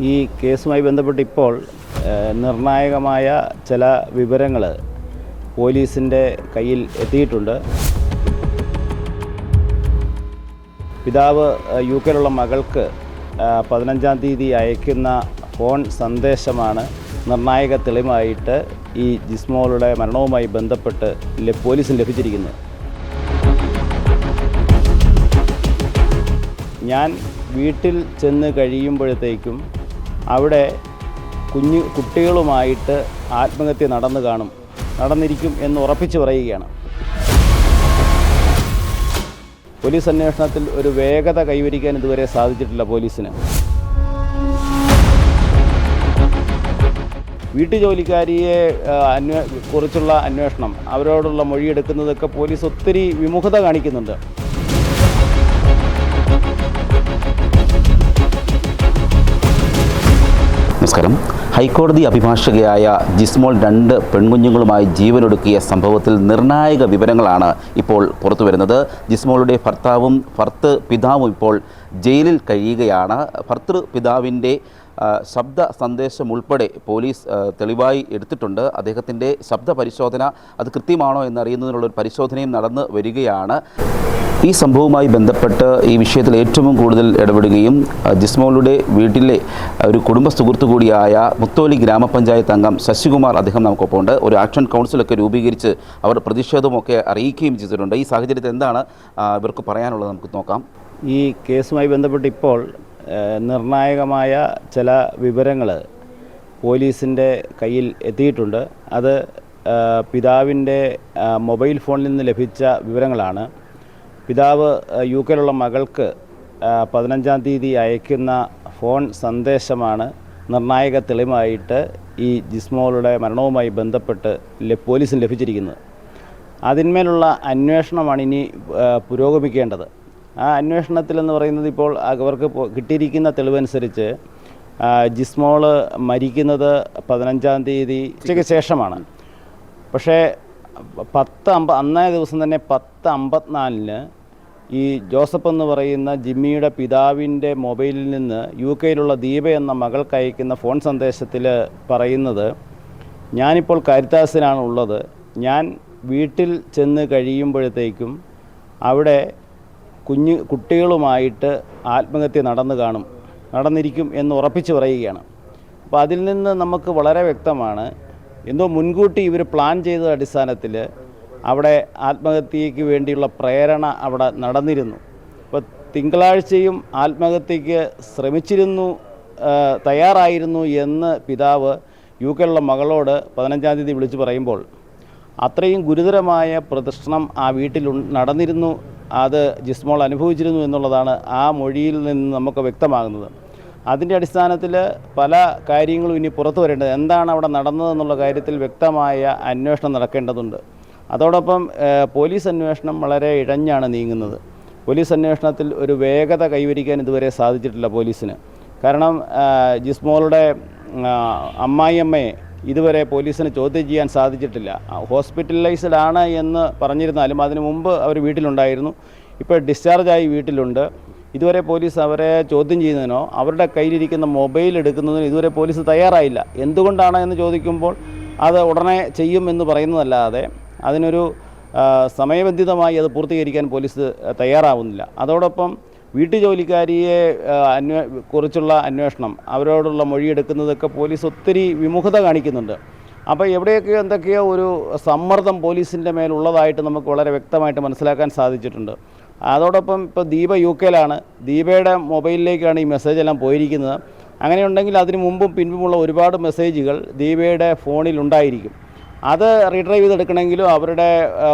ഈ കേസുമായി ബന്ധപ്പെട്ട് ഇപ്പോൾ നിർണായകമായ ചില വിവരങ്ങൾ പോലീസിൻ്റെ കയ്യിൽ എത്തിയിട്ടുണ്ട്. പിതാവ് യുകെയിലുള്ള മകൾക്ക് 15-ാം തീയതി അയക്കുന്ന ഫോൺ സന്ദേശമാണ് നിർണായക തെളിവായിട്ട് ഈ ജിസ്മോളുടെ മരണവുമായി ബന്ധപ്പെട്ട് പോലീസിന് ലഭിച്ചിരിക്കുന്നത്. ഞാൻ വീട്ടിൽ ചെന്ന് കഴിയുമ്പോഴത്തേക്കും അവിടെ കുട്ടികളുമായിട്ട് ആത്മഹത്യ നടന്നിരിക്കും എന്ന് ഉറപ്പിച്ച് പറയുകയാണ്. പോലീസ് അന്വേഷണത്തിൽ ഒരു വേഗത കൈവരിക്കാൻ ഇതുവരെ സാധിച്ചിട്ടില്ല പോലീസിന്. വീട്ടുജോലിക്കാരിയെ കുറിച്ചുള്ള അന്വേഷണം, അവരോടുള്ള മൊഴിയെടുക്കുന്നതൊക്കെ പോലീസ് ഒത്തിരി വിമുഖത കാണിക്കുന്നുണ്ട്. നമസ്കാരം. ഹൈക്കോടതി അഭിഭാഷകയായ ജിസ്മോൾ 2 പെൺകുഞ്ഞുങ്ങളുമായി ജീവനൊടുക്കിയ സംഭവത്തിൽ നിർണായക വിവരങ്ങളാണ് ഇപ്പോൾ പുറത്തു വരുന്നത്. ജിസ്മോളുടെ ഭർത്തൃ പിതാവും ഇപ്പോൾ ജയിലിൽ കഴിയുകയാണ്. ഭർത്തൃപിതാവിൻ്റെ ശബ്ദ സന്ദേശം ഉൾപ്പെടെ പോലീസ് തെളിവായി എടുത്തിട്ടുണ്ട്. അദ്ദേഹത്തിൻ്റെ ശബ്ദ പരിശോധന അത് കൃത്യമാണോ എന്നറിയുന്നതിനുള്ളൊരു പരിശോധനയും നടന്നു വരികയാണ്. ഈ സംഭവവുമായി ബന്ധപ്പെട്ട് ഈ വിഷയത്തിൽ ഏറ്റവും കൂടുതൽ ഇടപെടുകയും ജിസ്മോളുടെ വീട്ടിലെ ഒരു കുടുംബ സുഹൃത്തു കൂടിയായ മുത്തോലി ഗ്രാമപഞ്ചായത്ത് അംഗം ശശികുമാർ അദ്ദേഹം നമുക്കൊപ്പമുണ്ട്. ഒരു ആക്ഷൻ കൗൺസിലൊക്കെ രൂപീകരിച്ച് അവർ പ്രതിഷേധമൊക്കെ അറിയിക്കുകയും ചെയ്തിട്ടുണ്ട്. ഈ സാഹചര്യത്തിൽ എന്താണ് ഇവർക്ക് പറയാനുള്ളത് നമുക്ക് നോക്കാം. ഈ കേസുമായി ബന്ധപ്പെട്ട് ഇപ്പോൾ നിർണായകമായ ചില വിവരങ്ങൾ പോലീസിൻ്റെ കയ്യിൽ എത്തിയിട്ടുണ്ട്. അത് പിതാവിൻ്റെ മൊബൈൽ ഫോണിൽ നിന്ന് ലഭിച്ച വിവരങ്ങളാണ്. പിതാവ് യുകെയിലുള്ള മകൾക്ക് 15-ാം തീയതി അയക്കുന്ന ഫോൺ സന്ദേശമാണ് നിർണായക തെളിവായിട്ട് ഈ ജിസ്മോളുടെ മരണവുമായി ബന്ധപ്പെട്ട് പോലീസിന് ലഭിച്ചിരിക്കുന്നത്. അതിന്മേലുള്ള അന്വേഷണമാണ് ഇനി പുരോഗമിക്കേണ്ടത്. ആ അന്വേഷണത്തിലെന്ന് പറയുന്നത് ഇപ്പോൾ അവർക്ക് കിട്ടിയിരിക്കുന്ന തെളിവനുസരിച്ച് ജിസ്മോള് മരിക്കുന്നത് 15-ാം തീയതി ഉച്ചയ്ക്ക് ശേഷമാണ്. പക്ഷേ അന്നേ ദിവസം തന്നെ 10:54 ഈ ജോസഫ് എന്ന് പറയുന്ന ജിമ്മിയുടെ പിതാവിൻ്റെ മൊബൈലിൽ നിന്ന് യുകെയിലുള്ള ദീപ എന്ന മകൾക്ക് അയക്കുന്ന ഫോൺ സന്ദേശത്തിൽ പറയുന്നത്, ഞാനിപ്പോൾ കാരിത്താസിലാണ് ഉള്ളത്, ഞാൻ വീട്ടിൽ ചെന്ന് കഴിയുമ്പോഴത്തേക്കും അവിടെ കുട്ടികളുമായിട്ട് ആത്മഹത്യ നടന്നിരിക്കും എന്ന് ഉറപ്പിച്ച് പറയുകയാണ്. അപ്പോൾ അതിൽ നിന്ന് നമുക്ക് വളരെ വ്യക്തമാണ്, എന്തോ മുൻകൂട്ടി ഇവർ പ്ലാൻ ചെയ്ത അടിസ്ഥാനത്തിൽ അവിടെ ആത്മഹത്യയ്ക്ക് വേണ്ടിയുള്ള പ്രേരണ അവിടെ നടന്നിരുന്നു. അപ്പോൾ തിങ്കളാഴ്ചയും ആത്മഹത്യയ്ക്ക് തയ്യാറായിരുന്നു എന്ന് പിതാവ് യുകെയിലുള്ള മകളോട് 15-ാം തീയതി വിളിച്ചു പറയുമ്പോൾ അത്രയും ഗുരുതരമായ പ്രദർശനം ആ വീട്ടിൽ നടന്നിരുന്നു, അത് ജിസ്മോൾ അനുഭവിച്ചിരുന്നു എന്നുള്ളതാണ് ആ മൊഴിയിൽ നിന്ന് നമുക്ക് വ്യക്തമാകുന്നത്. അതിൻ്റെ അടിസ്ഥാനത്തിൽ പല കാര്യങ്ങളും ഇനി പുറത്തു വരേണ്ടത്, എന്താണ് അവിടെ നടന്നതെന്നുള്ള കാര്യത്തിൽ വ്യക്തമായ അന്വേഷണം നടക്കേണ്ടതുണ്ട്. അതോടൊപ്പം പോലീസ് അന്വേഷണം വളരെ ഇഴഞ്ഞാണ് നീങ്ങുന്നത്. പോലീസ് അന്വേഷണത്തിൽ ഒരു വേഗത കൈവരിക്കാൻ ഇതുവരെ സാധിച്ചിട്ടില്ല പോലീസിന്. കാരണം ജിസ്മോളുടെ അമ്മായിയമ്മയെ ഇതുവരെ പോലീസിന് ചോദ്യം ചെയ്യാൻ സാധിച്ചിട്ടില്ല. ഹോസ്പിറ്റലൈസ്ഡ് ആണ് എന്ന് പറഞ്ഞിരുന്നാലും അതിനു മുമ്പ് അവർ വീട്ടിലുണ്ടായിരുന്നു. ഇപ്പോൾ ഡിസ്ചാർജായി വീട്ടിലുണ്ട്. ഇതുവരെ പോലീസ് അവരെ ചോദ്യം ചെയ്യുന്നതിനോ അവരുടെ കയ്യിലിരിക്കുന്ന മൊബൈൽ എടുക്കുന്നതിനോ ഇതുവരെ പോലീസ് തയ്യാറായില്ല. എന്തുകൊണ്ടാണ് എന്ന് ചോദിക്കുമ്പോൾ അത് ഉടനെ ചെയ്യുമെന്ന് പറയുന്നതല്ലാതെ അതിനൊരു സമയബന്ധിതമായി അത് പൂർത്തീകരിക്കാൻ പോലീസ് തയ്യാറാവുന്നില്ല. അതോടൊപ്പം വീട്ടുജോലിക്കാരിയെ കുറിച്ചുള്ള അന്വേഷണം, അവരോടുള്ള മൊഴിയെടുക്കുന്നതൊക്കെ പോലീസ് ഒത്തിരി വിമുഖത കാണിക്കുന്നുണ്ട്. അപ്പോൾ എവിടെയൊക്കെയോ എന്തൊക്കെയോ ഒരു സമ്മർദ്ദം പോലീസിൻ്റെ മേലുള്ളതായിട്ട് നമുക്ക് വളരെ വ്യക്തമായിട്ട് മനസ്സിലാക്കാൻ സാധിച്ചിട്ടുണ്ട്. അതോടൊപ്പം ഇപ്പോൾ ദീപ യുകെയിലാണ്. ദീപയുടെ മൊബൈലിലേക്കാണ് ഈ മെസ്സേജ് എല്ലാം പോയിരിക്കുന്നത്. അങ്ങനെയുണ്ടെങ്കിൽ അതിന് മുമ്പും പിൻപുമുള്ള ഒരുപാട് മെസ്സേജുകൾ ദീപയുടെ ഫോണിൽ ഉണ്ടായിരിക്കും. അത് റീഡ്രൈവ് ചെയ്തെടുക്കണമെങ്കിലും അവരുടെ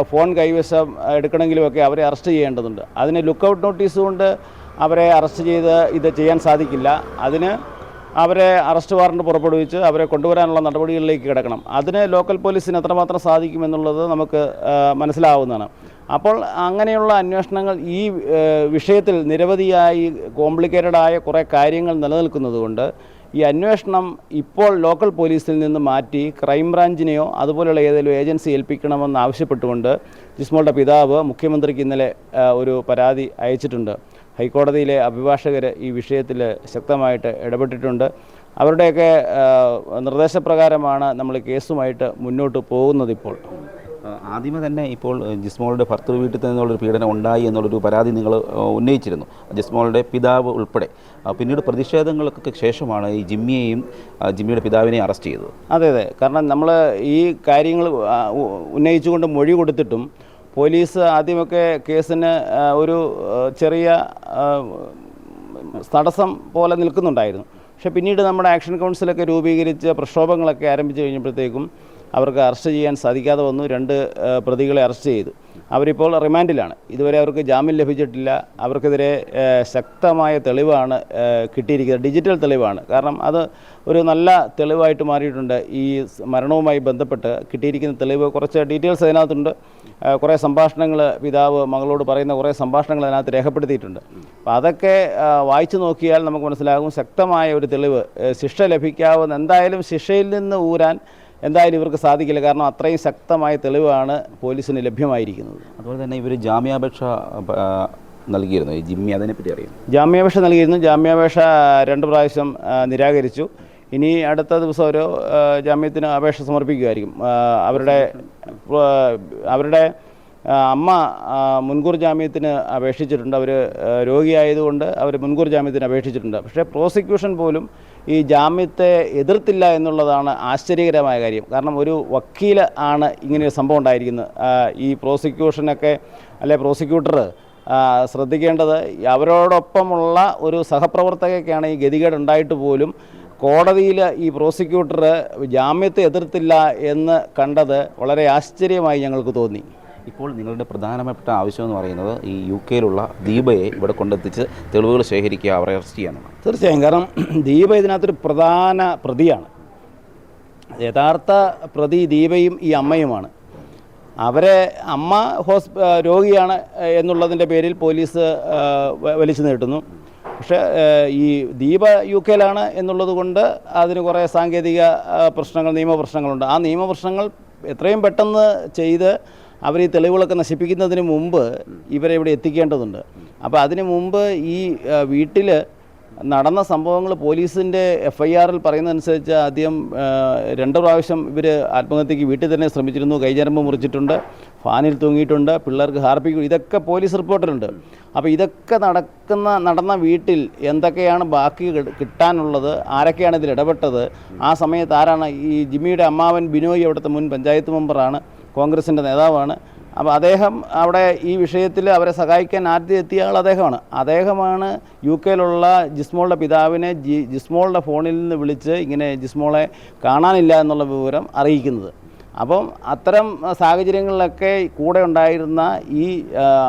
ഫോൺ കൈവശം എടുക്കണമെങ്കിലും ഒക്കെ അവരെ അറസ്റ്റ് ചെയ്യേണ്ടതുണ്ട്. അതിന് ലുക്കൗട്ട് നോട്ടീസ് കൊണ്ട് അവരെ അറസ്റ്റ് ചെയ്ത് ഇത് ചെയ്യാൻ സാധിക്കില്ല. അതിന് അവരെ അറസ്റ്റ് വാറണ്ട് പുറപ്പെടുവിച്ച് അവരെ കൊണ്ടുവരാനുള്ള നടപടികളിലേക്ക് കിടക്കണം. അതിന് ലോക്കൽ പോലീസിന് എത്രമാത്രം സാധിക്കുമെന്നുള്ളത് നമുക്ക് മനസ്സിലാവുന്നതാണ്. അപ്പോൾ അങ്ങനെയുള്ള അന്വേഷണങ്ങൾ ഈ വിഷയത്തിൽ നിരവധിയായി കോംപ്ലിക്കേറ്റഡായ കുറേ കാര്യങ്ങൾ നിലനിൽക്കുന്നതുകൊണ്ട് ഈ അന്വേഷണം ഇപ്പോൾ ലോക്കൽ പോലീസിൽ നിന്ന് മാറ്റി ക്രൈംബ്രാഞ്ചിനെയോ അതുപോലെയുള്ള ഏതെങ്കിലും ഏജൻസി ഏൽപ്പിക്കണമെന്ന് ആവശ്യപ്പെട്ടുകൊണ്ട് ജിസ്മോളുടെ പിതാവ് മുഖ്യമന്ത്രിക്ക് ഇന്നലെ ഒരു പരാതി അയച്ചിട്ടുണ്ട്. ഹൈക്കോടതിയിലെ അഭിഭാഷകർ ഈ വിഷയത്തിൽ ശക്തമായിട്ട് ഇടപെട്ടിട്ടുണ്ട്. അവരുടെയൊക്കെ നിർദ്ദേശപ്രകാരമാണ് നമ്മൾ കേസുമായിട്ട് മുന്നോട്ട് പോകുന്നത്. ഇപ്പോൾ ആദ്യമേ തന്നെ ഇപ്പോൾ ജിസ്മോളുടെ ഭർത്തൃ വീട്ടിൽ നിന്നുള്ളൊരു പീഡനം ഉണ്ടായി എന്നുള്ളൊരു പരാതി നിങ്ങൾ ഉന്നയിച്ചിരുന്നു, ജിസ്മോളുടെ പിതാവ് ഉൾപ്പെടെ. പിന്നീട് പ്രതിഷേധങ്ങൾക്ക് ശേഷമാണ് ഈ ജിമ്മിയുടെ പിതാവിനെ അറസ്റ്റ് ചെയ്തത്. അതെ, കാരണം നമ്മൾ ഈ കാര്യങ്ങൾ ഉന്നയിച്ചുകൊണ്ട് മൊഴി കൊടുത്തിട്ടും പോലീസ് ആദ്യമൊക്കെ കേസിന് ഒരു ചെറിയ തടസ്സം പോലെ നിൽക്കുന്നുണ്ടായിരുന്നു. പക്ഷേ പിന്നീട് നമ്മുടെ ആക്ഷൻ കൗൺസിലൊക്കെ രൂപീകരിച്ച് പ്രക്ഷോഭങ്ങളൊക്കെ ആരംഭിച്ചു കഴിഞ്ഞപ്പോഴത്തേക്കും അവർക്ക് അറസ്റ്റ് ചെയ്യാൻ സാധിക്കാതെ വന്നു. 2 പ്രതികളെ അറസ്റ്റ് ചെയ്തു. അവരിപ്പോൾ റിമാൻഡിലാണ്. ഇതുവരെ അവർക്ക് ജാമ്യം ലഭിച്ചിട്ടില്ല. അവർക്കെതിരെ ശക്തമായ തെളിവാണ് കിട്ടിയിരിക്കുന്നത്, ഡിജിറ്റൽ തെളിവാണ്. കാരണം അത് ഒരു നല്ല തെളിവായിട്ട് മാറിയിട്ടുണ്ട്. ഈ മരണവുമായി ബന്ധപ്പെട്ട് കിട്ടിയിരിക്കുന്ന തെളിവ് കുറച്ച് ഡീറ്റെയിൽസ് അതിനകത്തുണ്ട്. കുറേ സംഭാഷണങ്ങൾ പിതാവ് മകളോട് പറയുന്ന കുറേ സംഭാഷണങ്ങൾ അതിനകത്ത് രേഖപ്പെടുത്തിയിട്ടുണ്ട്. അപ്പോൾ അതൊക്കെ വായിച്ചു നോക്കിയാൽ നമുക്ക് മനസ്സിലാകും ശക്തമായ ഒരു തെളിവ്. ശിക്ഷ ലഭിക്കാവുന്ന, എന്തായാലും ശിക്ഷയിൽ നിന്ന് ഊരാൻ എന്തായാലും ഇവർക്ക് സാധിക്കില്ല. കാരണം അത്രയും ശക്തമായ തെളിവാണ് പോലീസിന് ലഭ്യമായിരിക്കുന്നത്. അതുപോലെ തന്നെ ഇവർ ജാമ്യാപേക്ഷ നൽകിയിരുന്നു, ഈ ജിമ്മി, അതിനെപ്പറ്റി അറിയാം? ജാമ്യാപേക്ഷ നൽകിയിരുന്നു. ജാമ്യാപേക്ഷ 2 പ്രാവശ്യം നിരാകരിച്ചു. ഇനി അടുത്ത ദിവസം ഒരു ജാമ്യത്തിന് അപേക്ഷ സമർപ്പിക്കുമായിരിക്കും. അവരുടെ അമ്മ മുൻകൂർ ജാമ്യത്തിന് അപേക്ഷിച്ചിട്ടുണ്ട്. അവർ രോഗിയായതുകൊണ്ട് അവർ മുൻകൂർ ജാമ്യത്തിന് അപേക്ഷിച്ചിട്ടുണ്ട്. പക്ഷേ പ്രോസിക്യൂഷൻ പോലും ഈ ജാമ്യത്തെ എതിർത്തില്ല എന്നുള്ളതാണ് ആശ്ചര്യകരമായ കാര്യം. കാരണം ഒരു വക്കീൽ ആണ് ഇങ്ങനെയൊരു സംഭവം ഉണ്ടായിരിക്കുന്നത്. ഈ പ്രോസിക്യൂഷനൊക്കെ പ്രോസിക്യൂട്ടർ ശ്രദ്ധിക്കേണ്ടത് അവരോടൊപ്പമുള്ള ഒരു സഹപ്രവർത്തകയ്ക്കാണ് ഈ ഗതികേട് ഉണ്ടായിട്ട് പോലും കോടതിയിൽ ഈ പ്രോസിക്യൂട്ടർ ജാമ്യത്തെ എതിർത്തില്ല എന്ന് കണ്ടത് വളരെ ആശ്ചര്യമായി ഞങ്ങൾക്ക് തോന്നി. ഇപ്പോൾ നിങ്ങളുടെ പ്രധാനപ്പെട്ട ആവശ്യം എന്ന് പറയുന്നത് ഈ UK-യിലുള്ള ദീപയെ ഇവിടെ കൊണ്ടെത്തിച്ച് തെളിവുകൾ ശേഖരിക്കുക, അവരെ അറസ്റ്റ് ചെയ്യാനാണ്. തീർച്ചയായും. കാരണം ദീപ ഇതിനകത്തൊരു പ്രധാന പ്രതിയാണ്. യഥാർത്ഥ പ്രതി ദീപയും ഈ അമ്മയുമാണ്. അവരെ അമ്മ രോഗിയാണ് എന്നുള്ളതിൻ്റെ പേരിൽ പോലീസ് വലിച്ചു നീട്ടുന്നു. പക്ഷേ ഈ ദീപ UK-യിലാണ് എന്നുള്ളത് കൊണ്ട് അതിന് കുറേ സാങ്കേതിക പ്രശ്നങ്ങൾ, നിയമപ്രശ്നങ്ങളുണ്ട്. ആ നിയമപ്രശ്നങ്ങൾ എത്രയും പെട്ടെന്ന് ചെയ്ത് അവർ ഈ തെളിവുകളൊക്കെ നശിപ്പിക്കുന്നതിന് മുമ്പ് ഇവരെ ഇവിടെ എത്തിക്കേണ്ടതുണ്ട്. അപ്പോൾ അതിന് മുമ്പ് ഈ വീട്ടിൽ നടന്ന സംഭവങ്ങൾ പോലീസിൻ്റെ FIR-ൽ പറയുന്നതനുസരിച്ച് ആദ്യം 2 പ്രാവശ്യം ഇവർ ആത്മഹത്യക്ക് വീട്ടിൽ തന്നെ ശ്രമിച്ചിരുന്നു. കൈചരമ്പ് മുറിച്ചിട്ടുണ്ട്, ഫാനിൽ തൂങ്ങിയിട്ടുണ്ട്, പിള്ളേർക്ക് ഹാർപ്പിക്കും, ഇതൊക്കെ പോലീസ് റിപ്പോർട്ടിലുണ്ട്. അപ്പോൾ ഇതൊക്കെ നടന്ന വീട്ടിൽ എന്തൊക്കെയാണ് ബാക്കി കിട്ടാനുള്ളത്, ആരൊക്കെയാണ് ഇതിൽ ഇടപെട്ടത്, ആ സമയത്ത് ആരാണ് ഈ ജിമ്മിയുടെ അമ്മാവൻ ബിനോയ്, അവിടുത്തെ മുൻ പഞ്ചായത്ത് മെമ്പറാണ്, കോൺഗ്രസിൻ്റെ നേതാവാണ്. അപ്പോൾ അദ്ദേഹം അവിടെ ഈ വിഷയത്തിൽ അവരെ സഹായിക്കാൻ ആദ്യം എത്തിയ ആൾ അദ്ദേഹമാണ് UK-യിലുള്ള ജിസ്മോളുടെ പിതാവിനെ ജിസ്മോളുടെ ഫോണിൽ നിന്ന് വിളിച്ച് ഇങ്ങനെ ജിസ്മോളെ കാണാനില്ല എന്നുള്ള വിവരം അറിയിക്കുന്നത്. അപ്പം അത്തരം സാഹചര്യങ്ങളിലൊക്കെ കൂടെ ഉണ്ടായിരുന്ന ഈ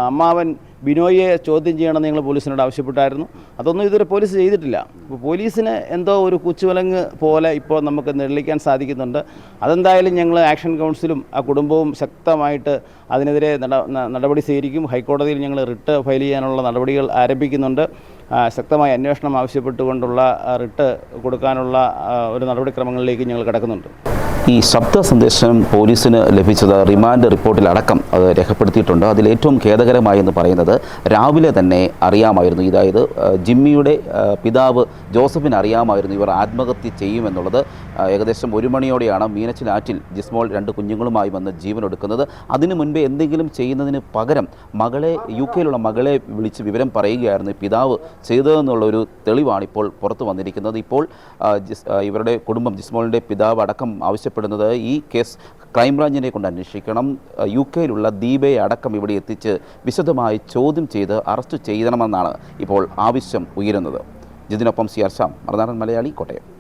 അമ്മാവൻ ബിനോയെ ചോദ്യം ചെയ്യണമെന്ന് ഞങ്ങൾ പോലീസിനോട് ആവശ്യപ്പെട്ടായിരുന്നു. അതൊന്നും ഇതുവരെ പോലീസ് ചെയ്തിട്ടില്ല. അപ്പോൾ പോലീസിന് എന്തോ ഒരു കുച്ചുവലങ്ങ് പോലെ ഇപ്പോൾ നമുക്ക് നിഴലിക്കാൻ സാധിക്കുന്നുണ്ട്. അതെന്തായാലും ഞങ്ങൾ ആക്ഷൻ കൗൺസിലും ആ കുടുംബവും ശക്തമായിട്ട് അതിനെതിരെ നടപടി സ്വീകരിക്കും. ഹൈക്കോടതിയിൽ ഞങ്ങൾ റിട്ട് ഫയൽ ചെയ്യാനുള്ള നടപടികൾ ആരംഭിക്കുന്നുണ്ട്. ശക്തമായ അന്വേഷണം ആവശ്യപ്പെട്ടുകൊണ്ടുള്ള റിട്ട് കൊടുക്കാനുള്ള ഒരു നടപടിക്രമങ്ങളിലേക്ക് ഞങ്ങൾ കടക്കുന്നുണ്ട്. ഈ ശബ്ദ സന്ദേശം പോലീസിന് ലഭിച്ചത് റിമാൻഡ് റിപ്പോർട്ടിലടക്കം അത് രേഖപ്പെടുത്തിയിട്ടുണ്ട്. അതിലേറ്റവും ഖേദകരമായി എന്ന് പറയുന്നത് രാവിലെ തന്നെ അറിയാമായിരുന്നു, അതായത് ജിമ്മിയുടെ പിതാവ് ജോസഫിന് അറിയാമായിരുന്നു ഇവർ ആത്മഹത്യ ചെയ്യുമെന്നുള്ളത്. ഏകദേശം 1 മണിയോടെയാണ് മീനച്ചിലാറ്റിൽ ജിസ്മോൾ 2 കുഞ്ഞുങ്ങളുമായി വന്ന് ജീവനൊടുക്കുന്നത്. അതിനു മുൻപേ എന്തെങ്കിലും ചെയ്യുന്നതിന് പകരം UK-യിലുള്ള മകളെ വിളിച്ച് വിവരം പറയുകയായിരുന്നു പിതാവ് ചെയ്തതെന്നുള്ളൊരു തെളിവാണ് ഇപ്പോൾ പുറത്തു വന്നിരിക്കുന്നത്. ഇപ്പോൾ ഇവരുടെ കുടുംബം, ജിസ്മോളിൻ്റെ പിതാവ് അടക്കം ആവശ്യപ്പെടുന്നത് ഈ കേസ് ക്രൈംബ്രാഞ്ചിനെ കൊണ്ട് അന്വേഷിക്കണം, UK-യിലുള്ള ദീപയെ അടക്കം ഇവിടെ എത്തിച്ച് വിശദമായി ചോദ്യം ചെയ്ത് അറസ്റ്റ് ചെയ്യണമെന്നാണ് ഇപ്പോൾ ആവശ്യം ഉയരുന്നത്. ജിതിനൊപ്പം CR ശ്യാം, മറുനാടൻ മലയാളി, കോട്ടയം.